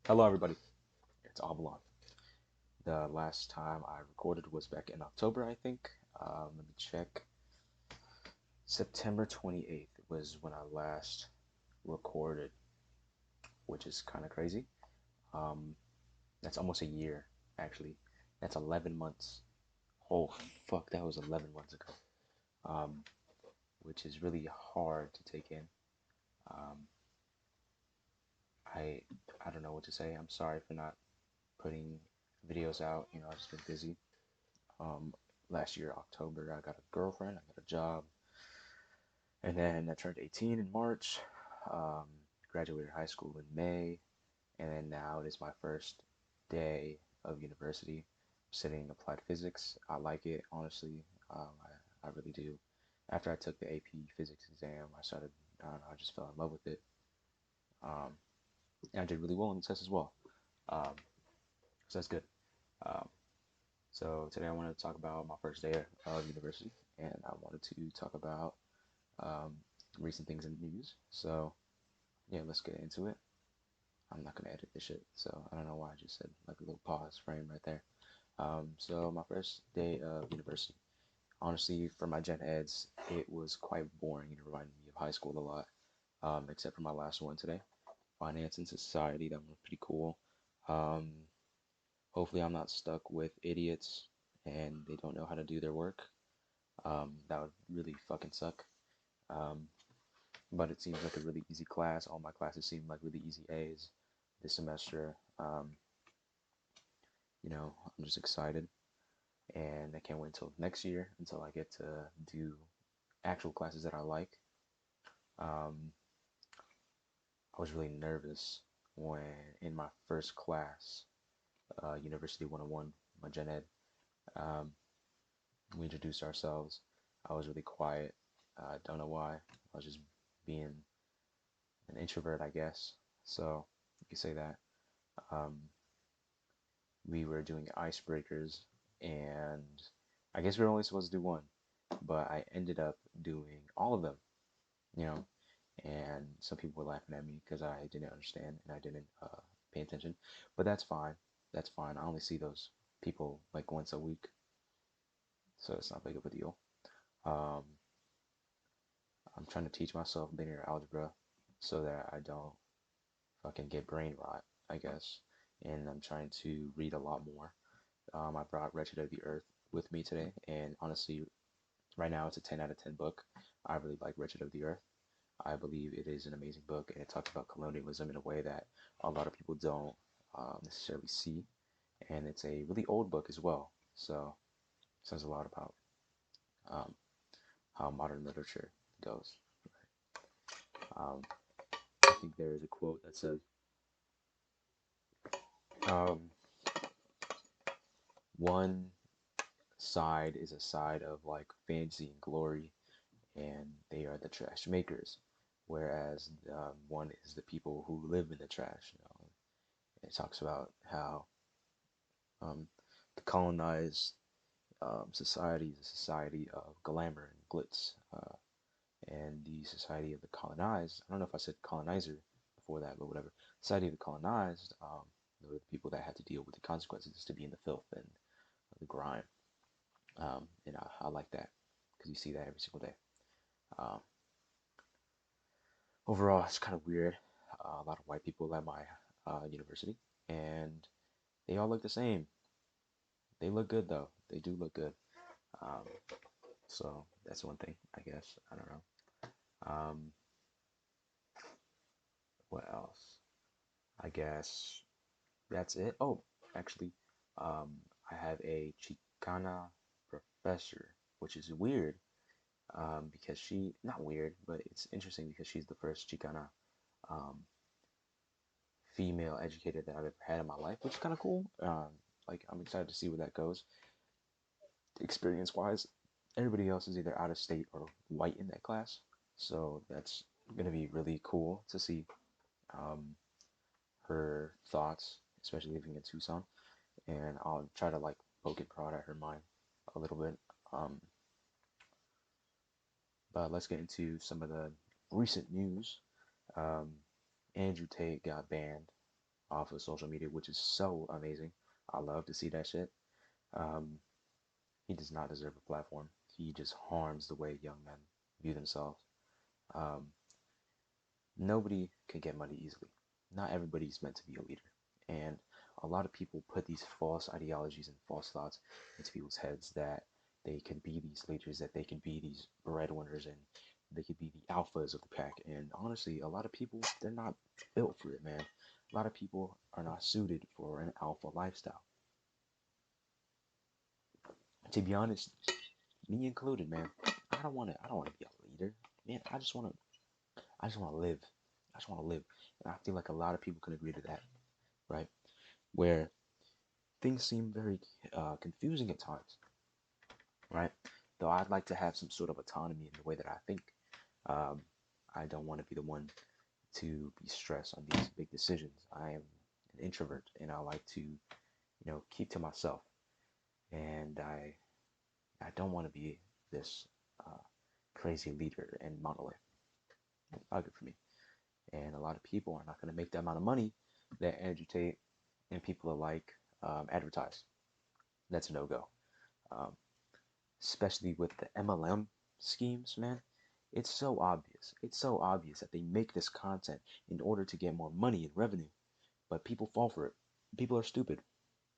Hello, everybody. It's Avalon. The last time I recorded was back in October, I think. Let me check. September 28th was when I last recorded, which is kind of crazy. Um, that's almost a year, actually. That's 11 months. Oh, fuck, that was 11 months ago. Um, which is really hard to take in. Um, I I don't know what to say. I'm sorry for not putting videos out. I've just been busy. Um, Last year, October, I got a girlfriend, I got a job, and then I turned 18 in March, um, graduated high school in May, and then now it is my first day of university. I'm studying applied physics. I like it, honestly. I really do. After I took the AP physics exam, I don't know, I just fell in love with it. Um, and I did really well on the test as well. Um, so that's good. Um, so today I wanted to talk about my first day of university, and I wanted to talk about um, recent things in the news. So yeah, let's get into it. I'm not gonna edit this shit, so I don't know why I just said like a little pause frame right there. So my first day of university, honestly, for my gen eds, it was quite boring. It reminded me of high school a lot, except for my last one today, finance and society. That was pretty cool. Um, Hopefully, I'm not stuck with idiots and they don't know how to do their work. That would really fucking suck. Um, but it seems like a really easy class. All my classes seem like really easy A's this semester. I'm just excited, and I can't wait until next year until I get to do actual classes that I like. Um, I was really nervous when in my first class, University 101, my gen ed, um, we introduced ourselves. I was really quiet. I don't know why. I was just being an introvert, I guess. So you could say that. Um, we were doing icebreakers, and I guess we were only supposed to do one, but I ended up doing all of them, you know. And some people were laughing at me because I didn't understand and I didn't pay attention, but that's fine. That's fine. I only see those people like once a week, so it's not big of a deal. Um, I'm trying to teach myself linear algebra so that I don't fucking get brain rot, I guess. And I'm trying to read a lot more. I brought Wretched of the Earth with me today, and honestly, right now it's a 10 out of 10 book. I really like Wretched of the Earth. I believe it is an amazing book, and it talks about colonialism in a way that a lot of people don't necessarily see. And it's a really old book as well, so it says a lot about um, how modern literature goes. Um, I think there is a quote that says, um, one side is a side of like fantasy and glory, and they are the trash makers, whereas one is the people who live in the trash. It talks about how um, the colonized society is a society of glamour and glitz, and the society of the colonized. I don't know if I said colonizer before that, but whatever. Society of the colonized, were the people that had to deal with the consequences to be in the filth and the grime. And I like that because you see that every single day. Um, Overall, it's kind of weird. A lot of white people at my university, and they all look the same. They look good though. They do look good. Um, so that's one thing, I guess. I don't know. Um, what else? I guess that's it. Oh, actually, um, I have a Chicana professor, which is weird because not weird, but it's interesting because she's the first Chicana um, female educator that I've ever had in my life, which is kind of cool. Like, I'm excited to see where that goes. Experience wise, everybody else is either out of state or white in that class. So that's going to be really cool to see um, her thoughts, especially living in Tucson. And I'll try to like poke and prod at her mind a little bit. Um, but let's get into some of the recent news. Um, Andrew Tate got banned off of social media, which is so amazing. I love to see that shit. Um, he does not deserve a platform. He just harms the way young men view themselves. Um, Nobody can get money easily. Not everybody's meant to be a leader. And a lot of people put these false ideologies and false thoughts into people's heads that they can be these leaders, that they can be these breadwinners, and they could be the alphas of the pack. And honestly, a lot of people, they're not built for it, man. A lot of people are not suited for an alpha lifestyle. To be honest, me included, man. I don't want to be a leader. Man, I just want to live. I just want to live. And I feel like a lot of people can agree to that, right? Where things seem very confusing at times, right? Though I'd like to have some sort of autonomy in the way that I think. Um, I don't want to be the one to be stressed on these big decisions. I am an introvert, and I like to, keep to myself. And I don't want to be this uh, crazy leader and monolith. Not good for me. And a lot of people are not going to make that amount of money that Andrew Tate and people alike advertise. That's a no-go. Um, Especially with the MLM schemes, man. It's so obvious. It's so obvious that they make this content in order to get more money and revenue, but people fall for it. People are stupid.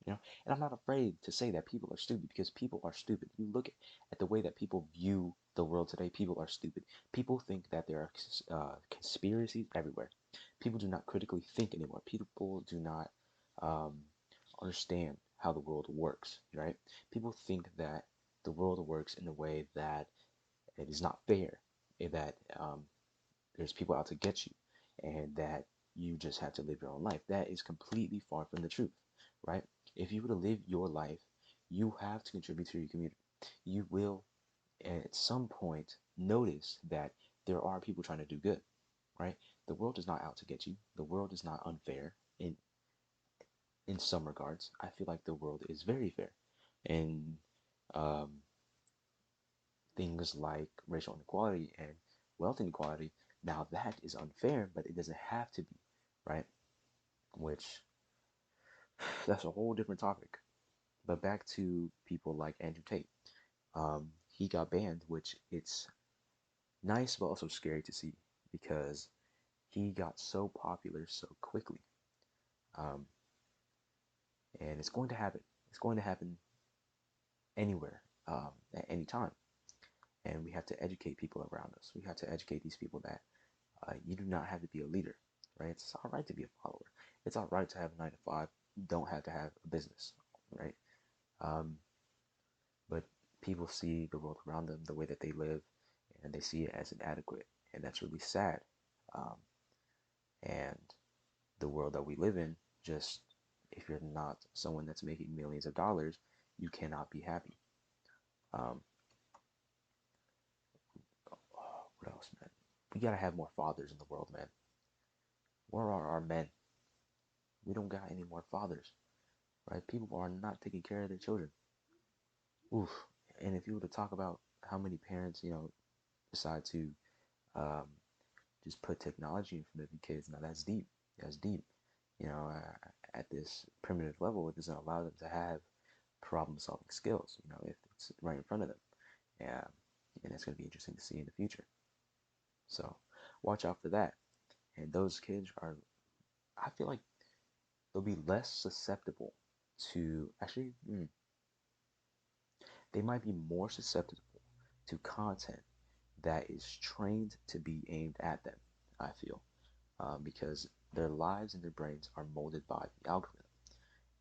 And I'm not afraid to say that people are stupid because people are stupid. You look at the way that people view the world today, people are stupid. People think that there are conspiracies everywhere. People do not critically think anymore. People do not um, understand how the world works, right? People think that the world works in a way that it is not fair, that there's people out to get you, and that you just have to live your own life. That is completely far from the truth, right? If you were to live your life, you have to contribute to your community. You will, at some point, notice that there are people trying to do good, right? The world is not out to get you. The world is not unfair in some regards. I feel like the world is very fair, and um, things like racial inequality and wealth inequality. Now that is unfair, but it doesn't have to be, right? Which that's a whole different topic. But back to people like Andrew Tate. He got banned, which it's nice but also scary to see because he got so popular so quickly. Um, and it's going to happen. It's going to happen anywhere, at any time. And we have to educate people around us. We have to educate these people that you do not have to be a leader, right? It's all right to be a follower. It's all right to have a 9 to 5. You don't have to have a business, right? Um, but people see the world around them, the way that they live, and they see it as inadequate, and that's really sad. Um, and the world that we live in, just if you're not someone that's making millions of dollars, you cannot be happy. Um, what else, man? We gotta have more fathers in the world, man. Where are our men? We don't got any more fathers, right? People are not taking care of their children. Oof. And if you were to talk about how many parents, decide to um, just put technology in front of the kids, now that's deep. That's deep. At this primitive level, it doesn't allow them to have problem-solving skills. If it's right in front of them, yeah, and it's going to be interesting to see in the future. So watch out for that. And those kids are, I feel like they'll be less susceptible to actually. They might be more susceptible to content that is trained to be aimed at them, I feel, because their lives and their brains are molded by the algorithm.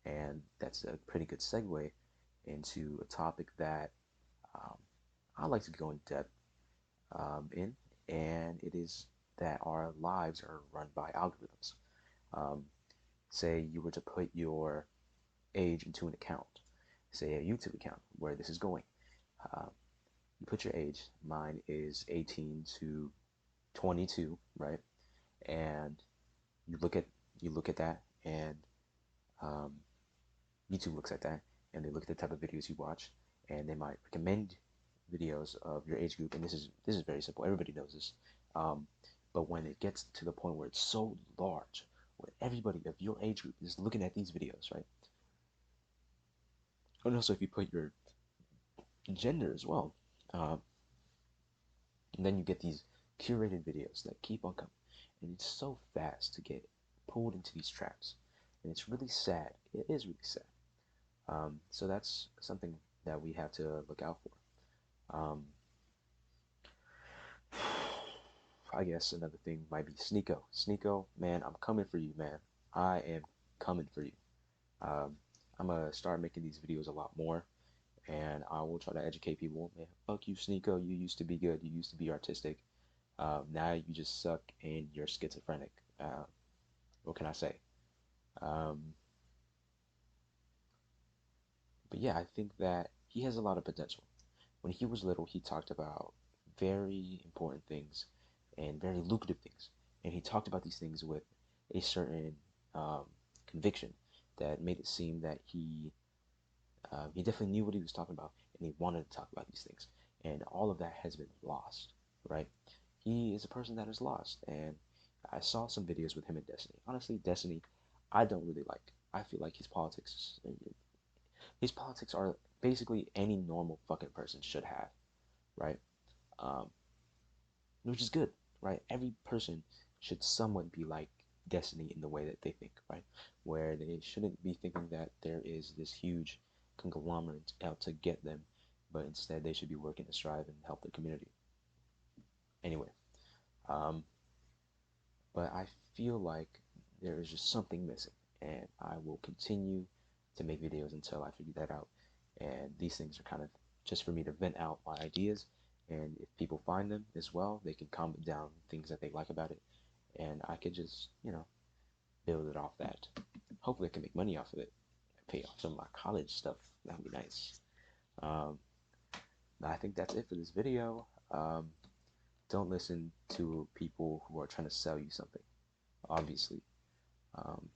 And that's a pretty good segue into a topic that um, I like to go in depth in, and it is that our lives are run by algorithms. Um, Say you were to put your age into an account, say a YouTube account, where this is going. Uh, you put your age. Mine is 18 to 22, right? And you look at you look at that, and um, YouTube looks at that, and they look at the type of videos you watch, and they might recommend videos of your age group. And this is very simple. Everybody knows this. But when it gets to the point where it's so large, everybody of your age group is looking at these videos, right? And also if you put your gender as well, um, and then you get these curated videos that keep on coming, and it's so fast to get pulled into these traps, and it's really sad. It is really sad. So that's something that we have to look out for. I guess another thing might be Sneeko. Sneeko, man, I'm coming for you, man. I am coming for you. Um, I'm gonna start making these videos a lot more, and I will try to educate people. Man, fuck you, Sneeko. You used to be good. You used to be artistic. Now you just suck and you're schizophrenic. What can I say? Um, but yeah, I think that he has a lot of potential. When he was little, he talked about very important things and very lucrative things. And he talked about these things with a certain um, conviction that made it seem that he definitely knew what he was talking about and he wanted to talk about these things. And all of that has been lost, right? He is a person that is lost. And I saw some videos with him and Destiny. Honestly, Destiny, I don't really like. I feel like his politics are basically any normal fucking person should have, right? Um, which is good, right? Every person should somewhat be like Destiny in the way that they think, right? Where they shouldn't be thinking that there is this huge conglomerate out to get them, but instead they should be working to strive and help the community. Anyway, um, but I feel like there is just something missing, and I will continue to make videos until I figure that out. And these things are kind of just for me to vent out my ideas, and if people find them as well, they can comment down things that they like about it, and I could just, build it off that. Hopefully, I can make money off of it, pay off some of my college stuff. That would be nice. Um, I think that's it for this video. Don't listen to people who are trying to sell you something, obviously. Um,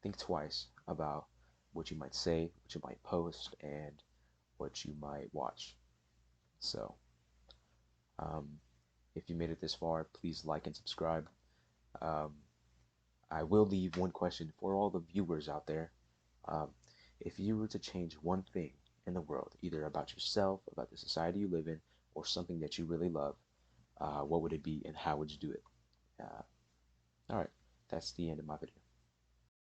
think twice about what you might say, what you might post, and what you might watch. So, um, if you made it this far, please like and subscribe. Um, I will leave one question for all the viewers out there. Um, if you were to change one thing in the world, either about yourself, about the society you live in, or something that you really love, what would it be and how would you do it? All right, that's the end of my video.